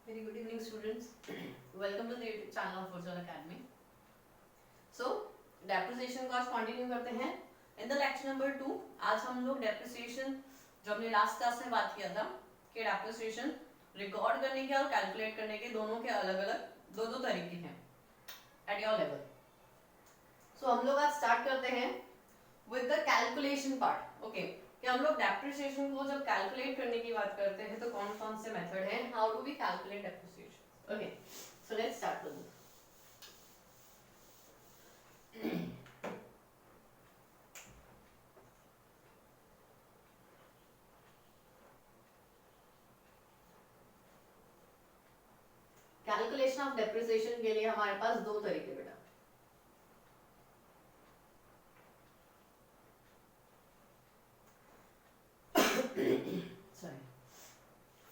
Very good evening, students. Welcome to the YouTube channel of Virtual Academy. So, depreciation को आज continue करते हैं. In the lecture number 2 आज हम लोग डेप्रिसिएशन जो हमने लास्ट क्लास में बात किया था कि डेप्रिसिएशन रिकॉर्ड करने के और कैलकुलेट करने के दोनों के अलग अलग दो तरीके हैं एट योर लेवल. सो हम लोग आज स्टार्ट करते हैं with the calculation part. Okay, कि हम लोग डेप्रिसिएशन को जब कैलकुलेट करने की बात करते हैं तो कौन कौन से मेथड हैं, how do we calculate depreciation. Okay, so let's start with calculation of depreciation के लिए हमारे पास दो तरीके बेटा. Sorry.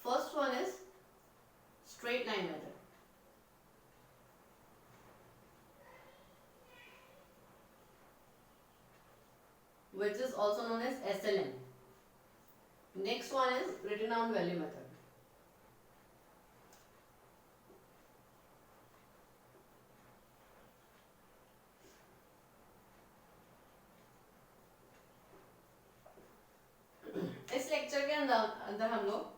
First one is straight line method. Which is also known as SLM. Next one is written down value method. इस lecture के अंदर हम लोग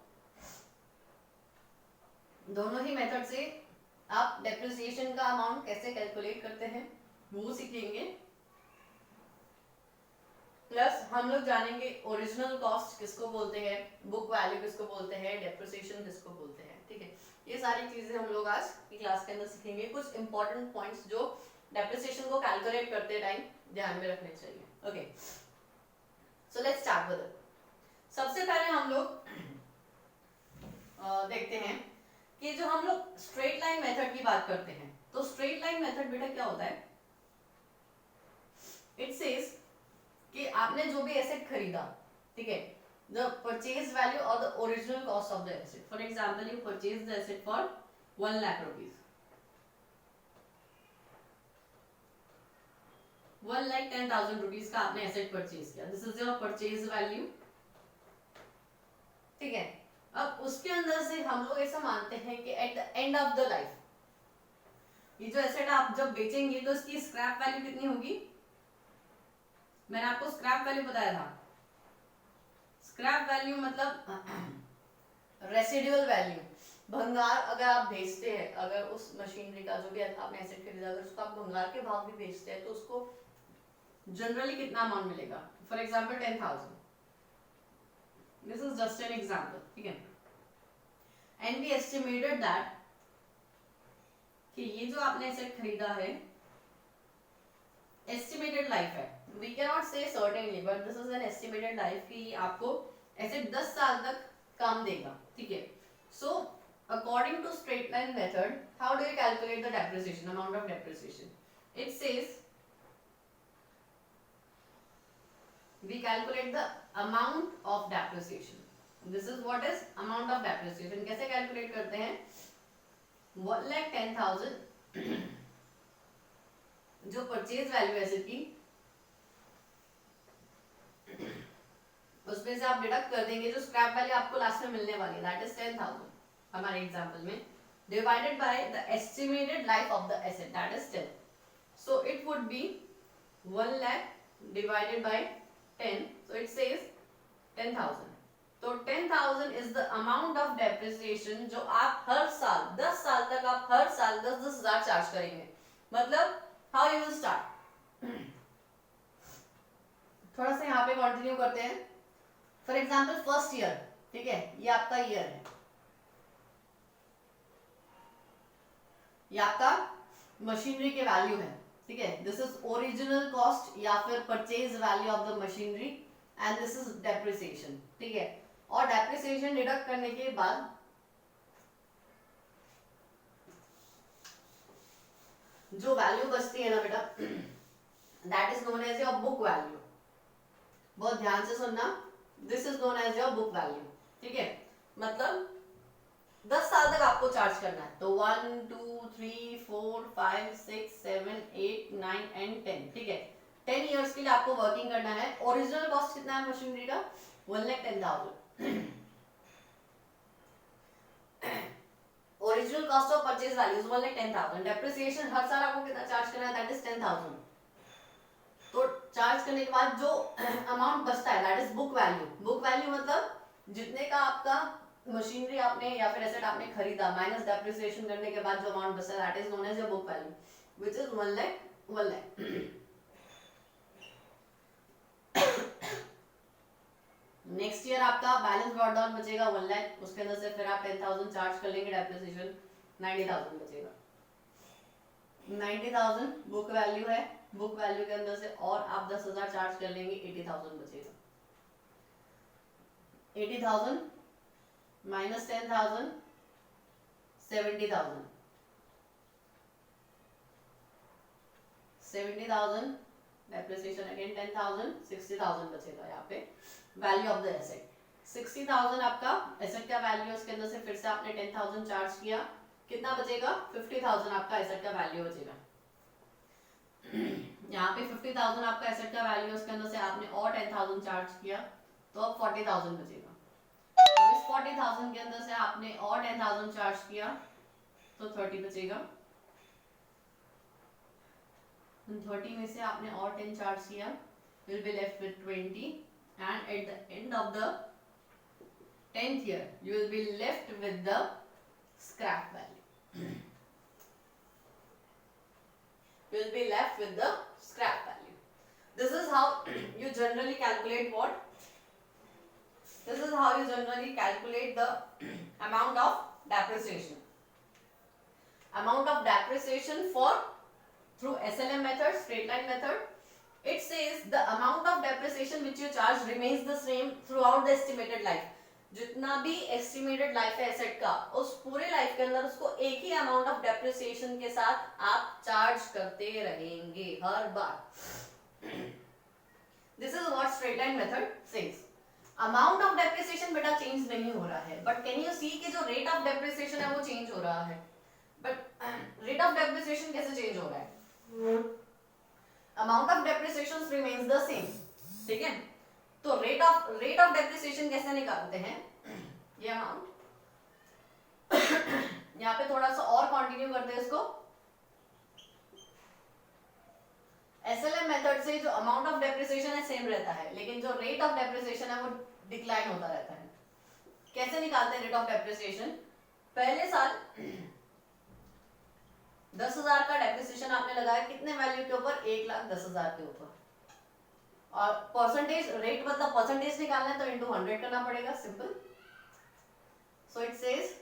दोनों ही मेथड से आप डेप्रिसिएशन का अमाउंट कैसे कैलकुलेट करते हैं वो सीखेंगे. प्लस हम लोग जानेंगे ओरिजिनल कॉस्ट किसको बोलते हैं, बुक वैल्यू किसको बोलते हैं, डेप्रिसिएशन किसको बोलते हैं. ठीक है, ये सारी चीजें हम लोग आज की क्लास के अंदर सीखेंगे. कुछ इंपॉर्टेंट पॉइंट्स जो डेप्रिसिएशन को कैलकुलेट करते टाइम ध्यान में रखने चाहिए. Okay, so let's start with it. सबसे पहले हम लोग देखते हैं कि जो हम लोग स्ट्रेट लाइन मेथड की बात करते हैं तो स्ट्रेट लाइन मेथड बेटा क्या होता है. इट सेज कि आपने जो भी एसेट खरीदा, ठीक है, द परचेज वैल्यू और the original cost of the asset. For example you purchase the asset for 1 lakh rupees. 1,10,000 rupees का आपने एसेट परचेज किया. This is your purchase value. ठीक है, अब उसके अंदर से हम लोग ऐसा मानते हैं कि at the end of the life ये जो एसेट आप जब बेचेंगे तो इसकी स्क्रैप वैल्यू कितनी होगी. मैंने आपको स्क्रैप वैल्यू बताया था. स्क्रैप वैल्यू मतलब रेसिडुअल वैल्यू. भंगार अगर आप बेचते हैं, अगर उस मशीनरी का जो भी आपने एसेट खरीदा अगर उसको आप भंगार के भाव भी बेचते हैं तो उसको जनरली कितना अमाउंट मिलेगा. For example 10,000. This is just an example. ठीक है, and we estimated that कि ये जो आपने एसेट खरीदा है estimated life है. We cannot say certainly but this is an estimated life कि आपको एसेट 10 साल तक काम देगा. ठीक है, so according to straight line method how do you calculate the depreciation, amount of depreciation? It says we calculate the amount of depreciation. This is what is amount of depreciation. कैसे calculate करते हैं. 1,10,000 जो purchase value है asset की उसमें से आप deduct कर देंगे जो स्क्रैप वैल्यू आपको लास्ट में मिलने वाली है, दैट इज 10,000 हमारे एग्जांपल में, divided by the estimated life of the asset that is 10. So it would be 1 lakh divided by 10, so it says 10,000. तो 10,000 is the amount of depreciation जो आप हर साल 10 साल तक आप हर साल 10,000 चार्ज करेंगे. मतलब how you will start. थोड़ा सा यहाँ पे कंटिन्यू करते हैं. फॉर एग्जाम्पल फर्स्ट ईयर, ठीक है, ये आपका ईयर है, ये आपका मशीनरी के वैल्यू है. ठीक है, दिस इज ओरिजिनल कॉस्ट या फिर purchase value of the machinery and this is depreciation. ठीक है, और डेप्रिसिएशन डिडक्ट करने के बाद जो वैल्यू बचती है ना बेटा that is known as your book value. बहुत ध्यान से सुनना, this is known as your book value. ठीक है, मतलब 10 साल तक आपको चार्ज करना है तो 1 2 3 4 5 6 7 8 9 एंड 10. ठीक है, 10 इयर्स के लिए आपको वर्किंग करना है. ओरिजिनल कॉस्ट कितना है मशीनरी का, 1,10,000. Purchase value is 1,10,000. डेप्रिसिएशन हर साल आपको कितना चार्ज करना है, दैट इज 10,000. तो चार्ज करने के बाद जो अमाउंट बचता है that is book value. Book value मतलब जितने का आपका मशीनरी आपने या फिर एसेट आपने खरीदा माइनस डेप्रिसिएशन करने के बाद जो अमाउंट बचता है that is known as your book value which is 1 lakh. Next year आपका बैलेंस ब्रॉट डाउन बचेगा 1 लाख. उसके अंदर से फिर आप 10,000 चार्ज कर लेंगे, डेप्रिसिएशन 90,000 बचेगा. 90,000 बुक वैल्यू है. बुक वैल्यू के अंदर से और आप 10,000 चार्ज कर लेंगे, 80,000 बचेगा. 80,000 माइनस 10,000 70,000. 70,000 डेप्रिसिएशन अगेन 10,000 60,000 बचेगा यहाँ पे वैल्यू ऑफ द एसेट. 60,000 आपका एसेट का वैल्यू, उसके अंदर से फिर से आपने 10,000 चार्ज किया, कितना बचेगा 50,000 आपका एसेट का वैल्यू बचेगा. यहाँ पे 50,000 आपका एसेट का वैल्यू, उसके अंदर से आपने और 10,000 चार्ज किया तो अब 40,000 बचेगा. तो इस 40,000 के अंदर से आपने और 10,000 चार्ज किया तो 30 बचेगा. 30 में से आपने और 10 चार्ज किया, will be left with 20 and at the end of the 10th year you will be left with the scrap value. You will be left with the scrap value. This is how you generally calculate what? This is how you generally calculate the amount of depreciation. Amount of depreciation for through SLM method, straight line method. It says the amount of depreciation which you charge remains the same throughout the estimated life. जितना भी estimated life है asset का, उस पूरे life के अंदर उसको एक ही अमाउंट ऑफ डेप्रिसिएशन के साथ आप चार्ज करते रहेंगे हर बार. This is what straight line method says. Amount of depreciation बेटा चेंज नहीं हो रहा है, बट कैन यू सी कि जो रेट ऑफ डेप्रिसिएशन है वो चेंज हो रहा है. बट रेट ऑफ डेप्रिसिएशन कैसे चेंज हो रहा है? Amount of depreciation remains the same. ठीक है, तो रेट ऑफ डेप्रिसिएशन कैसे निकालते हैं? ये अमाउंट यहाँ पे थोड़ा सा और कंटिन्यू करते हैं इसको. एसएलएम मेथड से जो अमाउंट ऑफ डेप्रिसिएशन है सेम रहता है, लेकिन जो रेट ऑफ डेप्रिसिएशन है वो डिक्लाइन होता रहता है. कैसे निकालते हैं रेट ऑफ डेप्रिसिएशन? पहले साल 10,000 का डेप्रिसिएशन आपने लगाया, कितने वैल्यू के ऊपर? 1,10,000 के ऊपर. और परसेंटेज रेट मतलब परसेंटेज निकालना है तो इनटू 100 करना पड़ेगा, सिंपल. So it says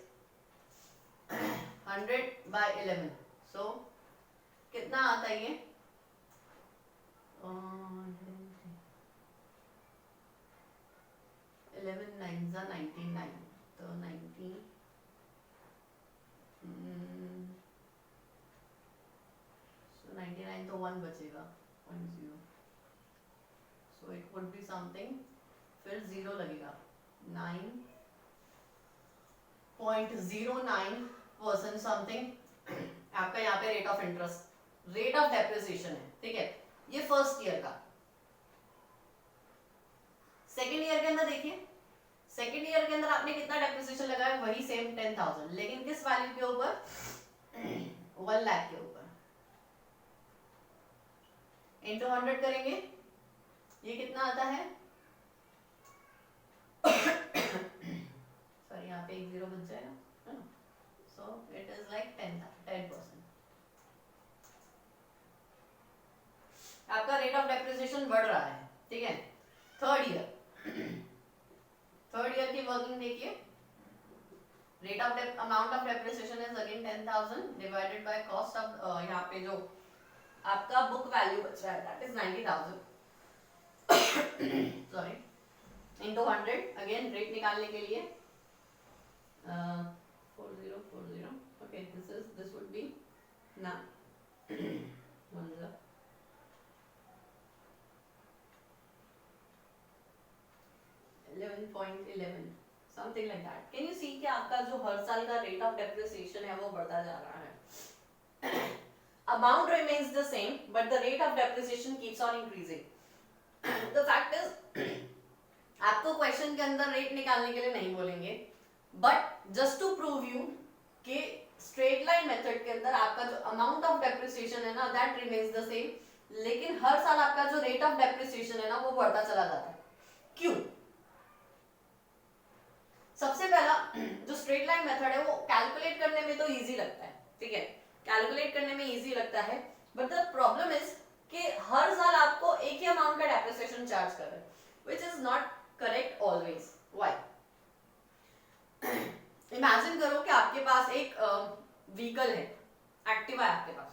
100/11. सो कितना आता है ये? 11 9 99, तो 90 99 तो 1 बचेगा 0. So it would be something, फिर 0 लगेगा 9.09% समथिंग आपका यहाँ पे rate of interest, rate of depreciation है. ठीक है, ये फर्स्ट ईयर का. सेकेंड ईयर के अंदर देखिए, सेकेंड ईयर के अंदर आपने कितना डेप्रिसिएशन लगाया? वही सेम 10,000, लेकिन किस वैल्यू के ऊपर? 1 लाख के ऊपर. इंटू 100 करेंगे, ये कितना आता है? सॉरी, यहाँ पे एक 0 बच जाएगा, है ना. सो इट इज लाइक 10%. आपका रेट ऑफ डेप्रिसिएशन बढ़ रहा है. ठीक है, थर्ड ईयर की वर्किंग देखिए. Rate of amount of depreciation is again 10,000 divided by cost of, यहाँ पे जो आपका बुक वैल्यू बच रहा है that is 90,000 sorry, into 100. Again rate निकालने के लिए 4040. ओके, दिस वुड बी ना 11.11 something like that. Can you see कि आपका जो हर साल का रेट ऑफ डेप्रिसिएशन है वो बढ़ता जा रहा है. Amount remains the same, but the rate of depreciation keeps on increasing. The fact is, आपको क्वेश्चन के अंदर रेट निकालने के लिए नहीं बोलेंगे, but just to prove you कि स्ट्रेट लाइन मेथड के अंदर आपका जो अमाउंट ऑफ डेप्रिसिएशन है ना दैट रिमेन्स द सेम, लेकिन हर साल आपका जो रेट ऑफ डेप्रिसिएशन है ना वो बढ़ता चला जाता है। क्यों? सबसे पहला जो स्ट्रेट लाइन मेथड है वो कैलकुलेट करने में तो इजी लगता है, ठीक है, कैलकुलेट करने में इजी लगता है, बट द प्रॉब्लम इज कि हर साल आपको एक ही अमाउंट का डेप्रिसिएशन चार्ज कर रहे हैं, which is not correct always. Why? Imagine करो कि आपके पास एक व्हीकल है, एक्टिवा है आपके पास,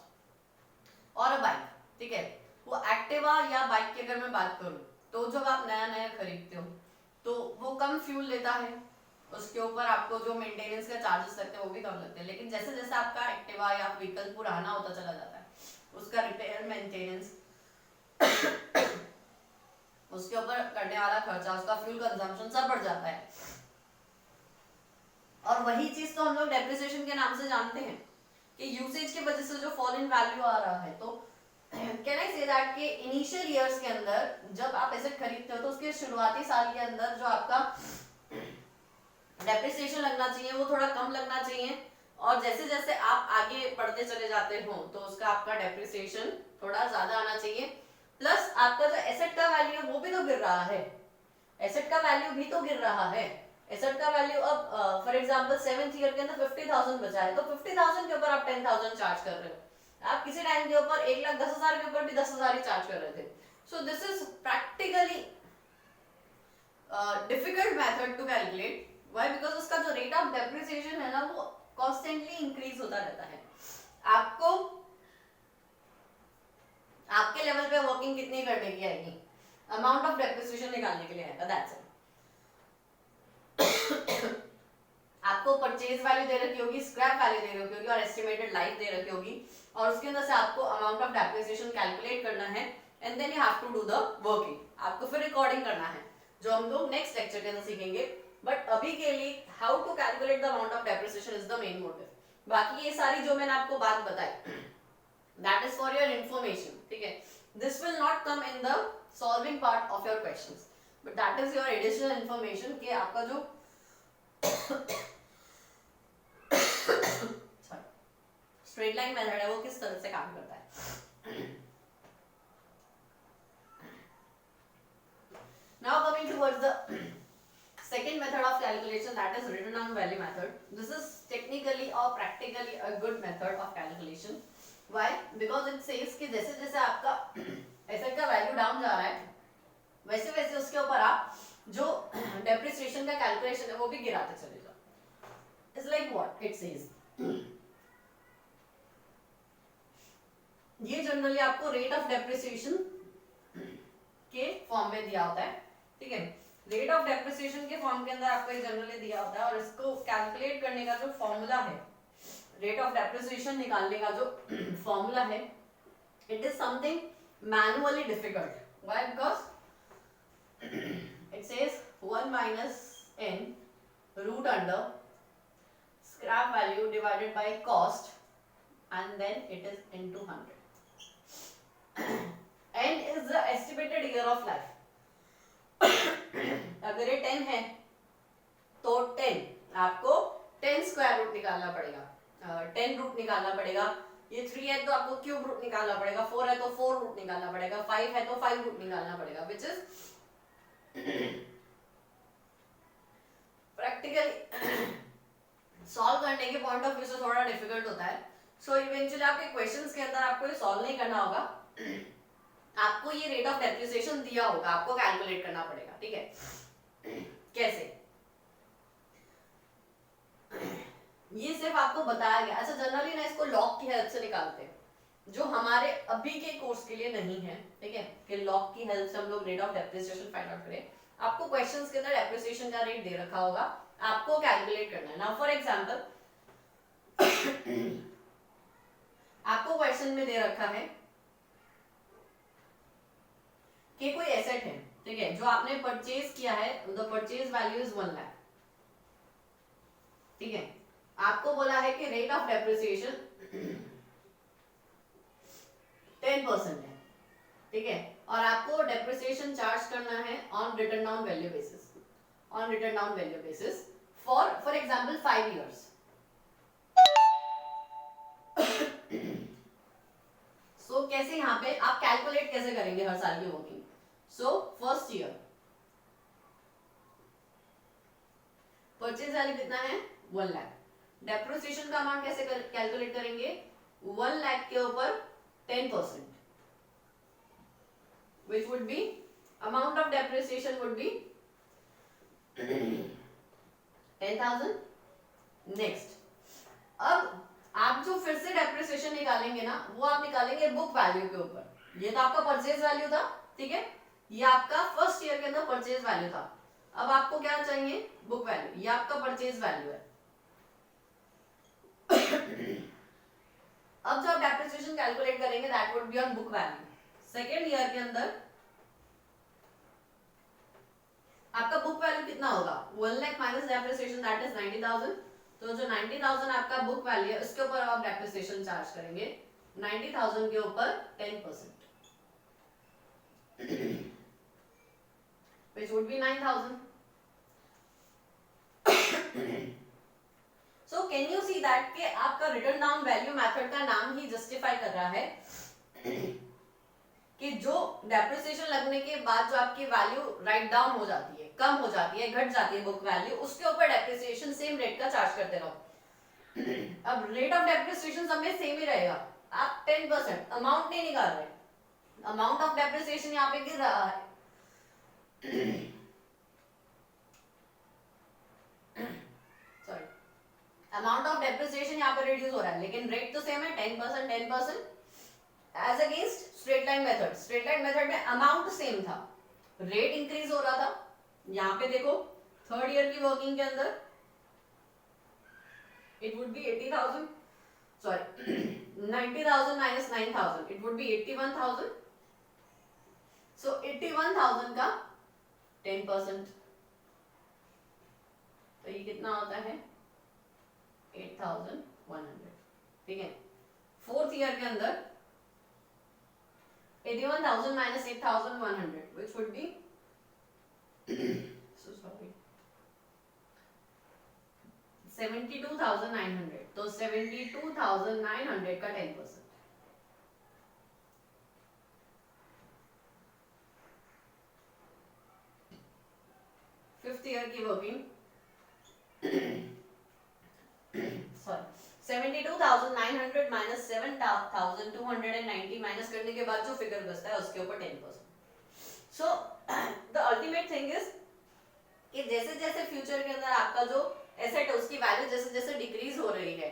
और अ बाइक, ठीक है। वो एक्टिवा या बाइक की अगर मैं बात करूं तो जब आप नया नया खरीदते हो तो वो कम फ्यूल लेता है, उसके ऊपर आपको जो मेंटेनेंस का चार्जेस लगते हैं वो भी कम लगते हैं, लेकिन जैसे जैसे आपका एक्टिवा या व्हीकल पुराना होता चला जाता है उसका रिपेयर मेंटेनेंस उसके ऊपर करने वाला खर्चा, उसका फ्यूल कंजम्पशन सब बढ़ जाता है। और वही चीज तो हम लोग डेप्रिसिएशन के नाम से जानते हैं कि यूसेज की वजह से जो फॉल इन वैल्यू आ रहा है। तो कैन आई से दैट कि इनिशियल ईयर्स के अंदर जब आप एसेट खरीदते हो तो उसके शुरुआती साल के अंदर जो आपका डेप्रिसिएशन लगना चाहिए वो थोड़ा कम लगना चाहिए, और जैसे जैसे आप आगे बढ़ते चले जाते हो तो उसका आपका डेप्रिसिएशन थोड़ा ज्यादा आना चाहिए। प्लस आपका जो एसेट का वैल्यू है वो भी तो गिर रहा है, एसेट का वैल्यू भी तो गिर रहा है। एसेट का वैल्यू अब फॉर एग्जांपल 7th ईयर के अंदर 50,000 बचा है, तो 50,000 के ऊपर आप 10,000 चार्ज कर रहे हो। आप किसी टाइम के ऊपर 1,10,000 के ऊपर भी 10,000 ही चार्ज कर रहे थे। So this is practically difficult method to calculate. Why? Because उसका जो रेट ऑफ डेप्रिसिएशन है ना वो कॉन्स्टेंटली इंक्रीज होता रहता है। आपको आपके लेवल पे वर्किंग कितनी करने की आएगी? अमाउंट ऑफ डेप्रिसिएशन निकालने के लिए आएगा, दैट्स इट। आपको परचेज वैल्यू दे रखी होगी, स्क्रैप वैल्यू दे रखी होगी और एस्टिमेटेड लाइफ दे रखी होगी, और उसके अंदर से आपको अमाउंट ऑफ डेप्रिसिएशन कैलकुलेट करना है, and then you have to do the working. आपको फिर रिकॉर्डिंग करना है जो हम लोग नेक्स्ट लेक्चर के अंदर सीखेंगे, बट अभी के लिए how to calculate the amount of depreciation is the main motive. बाकी ये सारी जो मैंने आपको बात बताई that is for your information, ठीक है। This will not come in the solving part of your questions, but that is your additional information कि आपका जो स्ट्रेट लाइन मेथड है वो किस तरह से काम करता है। Now coming towards the second method of calculation, that is return on value method. This is technically or practically a good method of calculation. Why? Because it says कि जैसे जैसे आपका एसेट का वैल्यू डाउन जा रहा है वैसे वैसे उसके ऊपर आप जो डेप्रिसिएशन का कैलकुलेशन है वो भी गिराते चले जाओ। It's like what it says. ये जनरली आपको रेट ऑफ डेप्रिसिएशन के फॉर्म में दिया होता है, ठीक है। रेट ऑफ डेप्रिसिएशन के फॉर्म के अंदर आपको ये जनरली दिया होता है, और इसको कैलकुलेट करने का जो फॉर्मूला है, रेट ऑफ डेप्रिसिएशन निकालने का जो फॉर्मूला है, it is something manually difficult. Why? Because it says 1 minus n root under scrap value divided by cost and then it is into 100. n is the estimated year of life. अगर ये 10 है तो 10 आपको 10 square root निकालना पड़ेगा, 10 root निकालना पड़ेगा। ये 3 है तो आपको क्यूब रूट निकालना पड़ेगा, 4 है तो 4 रूट निकालना पड़ेगा, 5 है तो 5 रूट निकालना पड़ेगा, which is प्रैक्टिकली सॉल्व करने के पॉइंट ऑफ व्यू से थोड़ा डिफिकल्ट होता है। सो इवेंचुअली आपके क्वेश्चंस के अंदर आपको ये सॉल्व नहीं करना होगा, आपको ये रेट ऑफ डेप्रिसिएशन दिया होगा, आपको कैलकुलेट करना पड़ेगा, ठीक है। कैसे? ये सिर्फ आपको बताया गया। अच्छा, जनरली ना इसको लॉग की हेल्प से निकालते हैं, जो हमारे अभी के कोर्स के लिए नहीं है, ठीक है, कि लॉग की हेल्प से हम लोग rate of depreciation find out करें। आपको क्वेश्चंस के अंदर डेप्रिसिएशन का रेट दे रखा होगा, आपको कैलकुलेट करना है। नाउ फॉर एग्जांपल आपको क्वेश्चन में दे रखा है कि कोई एसेट है, ठीक है, जो आपने परचेज किया है, the purchase value is 1 lakh, ठीक है। आपको बोला है कि रेट ऑफ डेप्रिसिएशन 10% है, ठीक है, और आपको डेप्रिसिएशन चार्ज करना है on return down value basis, on return down value basis for example 5 years, कैसे यहाँ पे आप कैलकुलेट कैसे करेंगे हर साल की working? So first year purchase value कितना है 1 लाख, डेप्रिसिएशन का अमाउंट कैसे कैलकुलेट करेंगे 1 लाख के ऊपर 10%, which would be amount of depreciation would be 10,000. Next, अब आप जो फिर से डेप्रिसिएशन निकालेंगे ना वो आप निकालेंगे बुक वैल्यू के ऊपर। ये तो आपका परचेज वैल्यू था, ठीक है, ये आपका फर्स्ट ईयर के अंदर परचेज वैल्यू था। अब आपको क्या चाहिए बुक वैल्यू, ये आपका परचेज वैल्यू है। अब जो आप डेप्रिसिएशन कैलकुलेट करेंगे that would be on book value. Second year के अंदर आपका बुक वैल्यू कितना होगा 1 lakh minus depreciation that is 90,000। तो जो 90,000 आपका बुक वैल्यू है उसके ऊपर आप डेप्रिसिएशन चार्ज करेंगे 90,000 के ऊपर 10%, which would be 9,000. So can you see that कि आपका रिटर्न डाउन वैल्यू मेथड का नाम ही जस्टिफाई कर रहा है कि जो डेप्रिसिएशन लगने के बाद जो आपकी वैल्यू राइट डाउन हो जाती है, कम हो जाती है, घट जाती है बुक वैल्यू, उसके ऊपर डेप्रिसिएशन सेम रेट का चार्ज करते रहो। अब रेट ऑफ डेप्रिसिएशन सब में सेम ही रहेगा, आप 10% अमाउंट नहीं निकाल रहे, अमाउंट ऑफ डेप्रिसिएशन यहाँ पे गिर रहा है। सॉरी, अमाउंट ऑफ डेप्रिसिएशन यहाँ पे रिड्यूस हो रहा है लेकिन रेट तो सेम है 10%। As against straight line method, straight line method में अमाउंट सेम था, रेट इंक्रीज हो रहा था। यहाँ पे देखो थर्ड ईयर की वर्किंग के अंदर it would be 80,000, sorry 90,000 minus 9,000 it would be 81,000. so 81,000 का 10%, तो ये कितना होता है 8,100, ठीक है। फोर्थ ईयर के अंदर 81,000 minus 8,100 which would be so sorry 72,900, तो 72,900 का 10%। फिफ्थ ईयर की वर्किंग सॉरी 72,900 माइनस 7,290 माइनस करने के बाद जो फिगर बचता है उसके ऊपर 10%। So the ultimate thing is कि जैसे जैसे फ्यूचर के अंदर आपका जो एसेट है उसकी वैल्यू जैसे जैसे डिक्रीज हो रही है,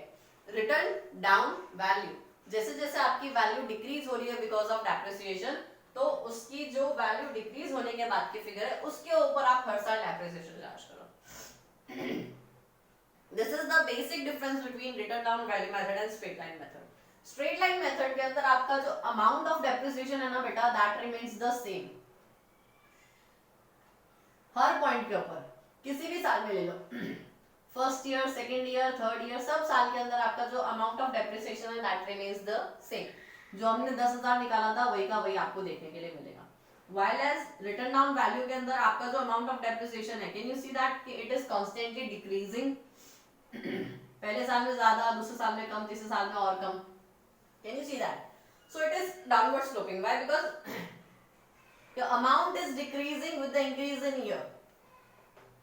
रिटर्न डाउन वैल्यू जैसे जैसे आपकी वैल्यू डिक्रीज हो रही है बिकॉज ऑफ डेप्रिसिएशन, तो उसकी जो वैल्यू डिक्रीज होने के बाद की फिगर है उसके ऊपर आप हर साल डेप्रिसिएशन चार्ज करो। This is the basic difference between return down value method and straight line method. Straight line method के अंदर आपका जो अमाउंट ऑफ डेप्रिसिएशन है ना बेटा दैट रिमेन्स द सेम हर पॉइंट के ऊपर, किसी भी साल में ले लो, first year, second year, third year, सब साल के अंदर आपका जो अमाउंट ऑफ डेप्रिसिएशन है दैट रिमेन्स द सेम। जो हमने 10,000 निकाला था वही का वही आपको देखने के लिए मिलेगा। while as return down value के अंदर आपका जो अमाउंट ऑफ डेप्रिसिएशन है, can you see that it is constantly decreasing, पहले साल में ज्यादा, दूसरे साल में कम, तीसरे साल में और कम, can you see that? So it is downward sloping. Why? Because your amount is decreasing with the increase in year.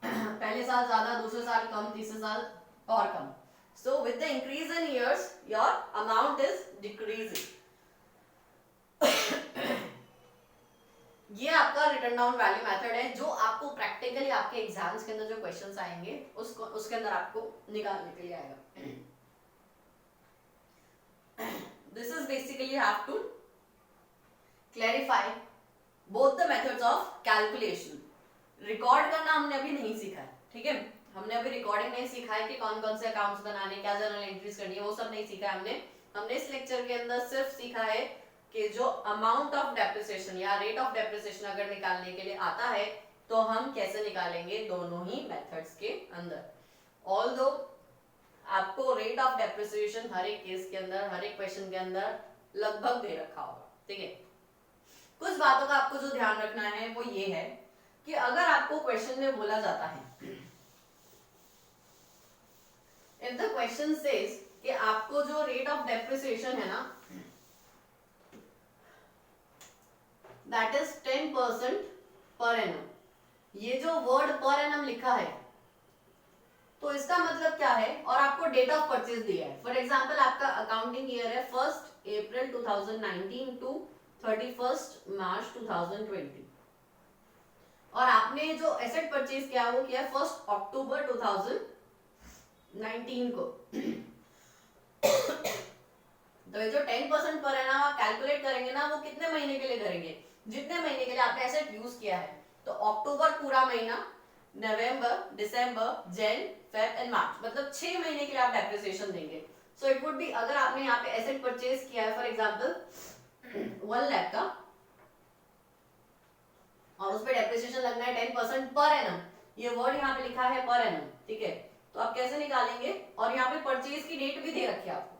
पहले साल ज्यादा, दूसरे साल कम, तीसरे साल और कम। So with the increase in years, your amount is decreasing. ये आपका रिटर्न डाउन वैल्यू मेथड है जो आपको प्रैक्टिकली आपके एग्जाम्स के अंदर जो क्वेश्चंस आएंगे उसके अंदर आपको निकालने के लिए आएगा। This is basically you have to clarify both the methods of calculation. Record करना हमने अभी नहीं सीखा है, ठीक है, हमने अभी रिकॉर्डिंग नहीं सीखा है कि कौन कौन से अकाउंट्स बनाने, क्या जर्नल एंट्रीज करनी है, वो सब नहीं सीखा है हमने इस लेक्चर के अंदर सिर्फ सीखा है कि जो अमाउंट ऑफ डेप्रिसिएशन या रेट ऑफ डेप्रिसिएशन अगर निकालने के लिए आता है तो हम कैसे निकालेंगे दोनों ही मेथड्स के अंदर। ऑल्दो आपको रेट ऑफ डेप्रिसिएशन हर एक केस के अंदर, हर एक क्वेश्चन के अंदर लगभग दे रखा होगा, ठीक है। कुछ बातों का आपको जो ध्यान रखना है वो ये है कि अगर आपको क्वेश्चन में बोला जाता है, इफ द क्वेश्चन सेज कि आपको जो रेट ऑफ डेप्रिसिएशन है ना दैट इज 10% पर एनम। ये जो वर्ड पर एनम लिखा है तो इसका मतलब क्या है, और आपको डेट ऑफ परचेज दिया है। फॉर एग्जांपल आपका अकाउंटिंग ईयर है 1 अप्रैल 2019 टू 31 मार्च 2020, और आपने जो एसेट परचेज किया वो किया 1 अक्टूबर 2019 को। तो ये जो 10% पर एनम आप कैलकुलेट करेंगे ना, वो कितने महीने के लिए करेंगे, जितने महीने के लिए आपने एसेट यूज किया है। तो अक्टूबर पूरा महीना, नवंबर, दिसंबर, जन, फेब एंड मार्च, मतलब 6 महीने के लिए आप डेप्रिसिएशन देंगे। सो इट वुड बी, अगर आपने यहाँ पे एसेट परचेज किया है फॉर एग्जांपल 1 लाख का, और उस पे डेप्रिसिएशन लगना है 10% पर एनम, ये वर्ड यहाँ पे लिखा है पर एनम, ठीक है। तो आप कैसे निकालेंगे, और यहाँ पे परचेज की डेट भी दे रखी है आपको।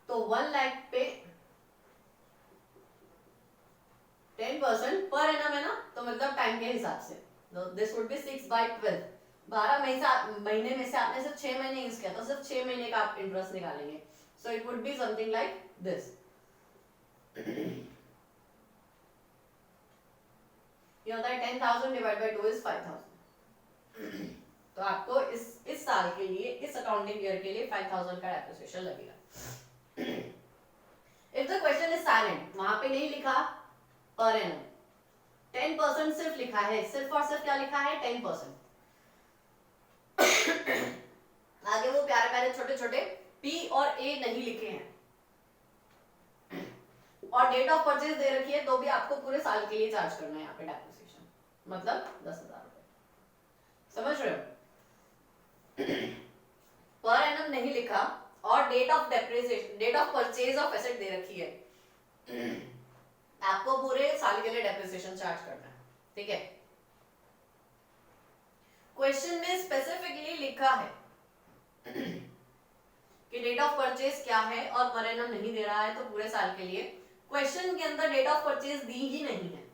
तो 1 लाख पे 10% पर एनम है ना, तो मतलब टाइम के हिसाब से दिस वुड बी 6/12। 12 महीने में से आपने सिर्फ 6 महीने यूज किया, तो सिर्फ 6 महीने का आप इंटरेस्ट निकालेंगे। So it would be something like this. ये होता है 10,000 डिवाइड बाय 2 इज 5,000। तो आपको इस साल के लिए, इस अकाउंटिंग ईयर के लिए 5,000 का डेप्रिसिएशन लगेगा। If the question is silent, वहां पे नहीं लिखा पर एनम, 10% सिर्फ लिखा है, सिर्फ और सिर्फ क्या लिखा है 10%। आगे वो प्यारे प्यारे छोटे छोटे पी और ए नहीं लिखे हैं, और डेट ऑफ परचेज दे रखी है, तो भी आपको पूरे साल के लिए चार्ज करना है यहाँ पे डेप्रिसिएशन, मतलब 10,000 रुपए। समझ रहे हो? पर एनम नहीं लिखा, और date of depreciation, date of purchase of asset दे रखी है, आपको पूरे साल के लिए डेप्रिसिएशन चार्ज करना है, ठीक है। क्वेश्चन में स्पेसिफिकली लिखा है कि डेट ऑफ परचेज क्या है, और पर एनम नहीं दे रहा है, तो पूरे साल के लिए क्वेश्चन के अंदर डेट ऑफ परचेज दी ही नहीं है।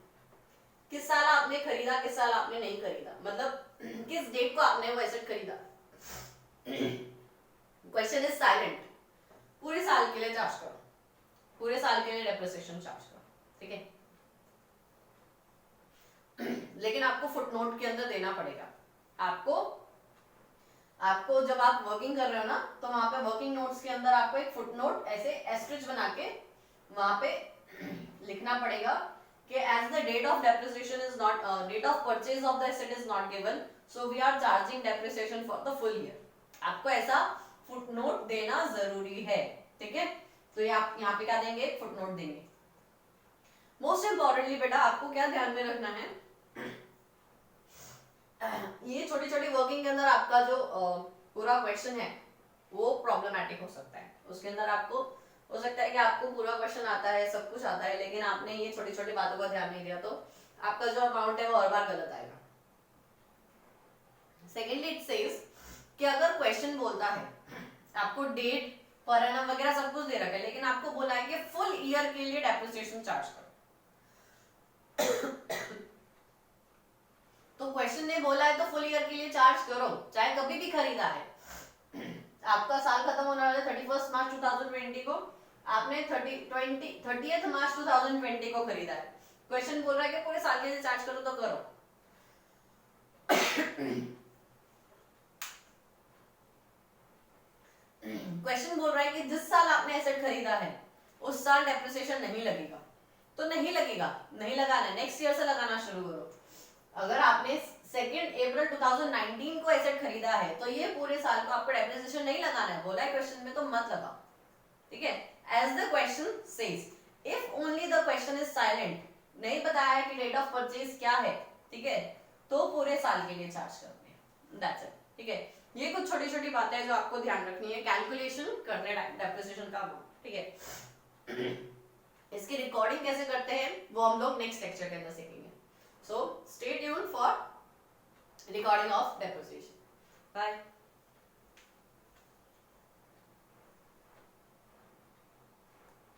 किस साल आपने खरीदा, किस साल आपने नहीं खरीदा, मतलब किस डेट को आपने वो एसेट खरीदा। क्वेश्चन इज साइलेंट, पूरे साल के लिए चार्ज करो, पूरे साल के लिए डेप्रिसिएशन चार्ज करो, ठीक है। लेकिन आपको फुटनोट के अंदर देना पड़ेगा। आपको जब आप वर्किंग कर रहे हो ना, तो वहां पे वर्किंग नोट्स के अंदर आपको एक फुटनोट ऐसे एस्ट्रिच बना के वहां पे लिखना पड़ेगा कि as the date of depreciation is not date of purchase of the asset is not given, so we are charging depreciation for the full year। आपको ऐसा फुटनोट देना जरूरी है, ठीक है। तो ये आप यहाँ पे क्या देंगे, फुटनोट देंगे। मोस्ट इंपॉर्टेंटली बेटा आपको क्या ध्यान में रखना है, ये छोटी छोटी वर्किंग के अंदर आपका जो पूरा क्वेश्चन है वो प्रॉब्लमैटिक हो सकता है। उसके अंदर आपको हो सकता है कि आपको पूरा क्वेश्चन आता है, सब कुछ आता है, लेकिन आपने ये छोटी छोटी बातों का ध्यान नहीं दिया, तो आपका जो अमाउंट है वो हर बार गलत आएगा। सेकेंडली इट सेज कि अगर क्वेश्चन बोलता है, आपको डेट, पर एनम वगैरह सब कुछ दे रखा है, लेकिन आपको बोला है कि फुल ईयर के लिए डेप्रिसिएशन चार्ज करो। तो क्वेश्चन ने बोला है तो फुल ईयर के लिए चार्ज करो, चाहे कभी भी खरीदा है। आपका साल खत्म होने वाला है 31 मार्च 2020 को, आपने 30th मार्च 2020 को खरीदा है। क्वेश्चन बोल रहा है कि पूरे साल के लिए चार्ज करो, तो करो। क्वेश्चन बोल रहा है कि जिस साल आपने एसेट खरीदा है उस साल डेप्रिसिएशन नहीं लगेगा, तो नहीं लगेगा, नहीं लगाना, नेक्स्ट ईयर से लगाना शुरू करो। अगर आपने 2 अप्रैल 2019 को एसेट खरीदा है, तो ये पूरे साल को आपको डेप्रिसिएशन नहीं लगाना है, बोला है क्वेश्चन में, तो मत लगाओ, ठीक है। As the question says, if only the question is silent, नहीं बताया है कि डेट ऑफ परचेज क्या है, ठीक है, तो पूरे साल के लिए चार्ज करते हैं, that's it, ठीक है। ये कुछ छोटी छोटी बातें हैं जो आपको ध्यान रखनी है कैलकुलेशन करने डेप्रिसिएशन का, ठीक है। इसकी रिकॉर्डिंग कैसे करते हैं वो हम लोग नेक्स्ट लेक्चर के अंदर सीखेंगे। So stay tuned for recording of depreciation. Bye.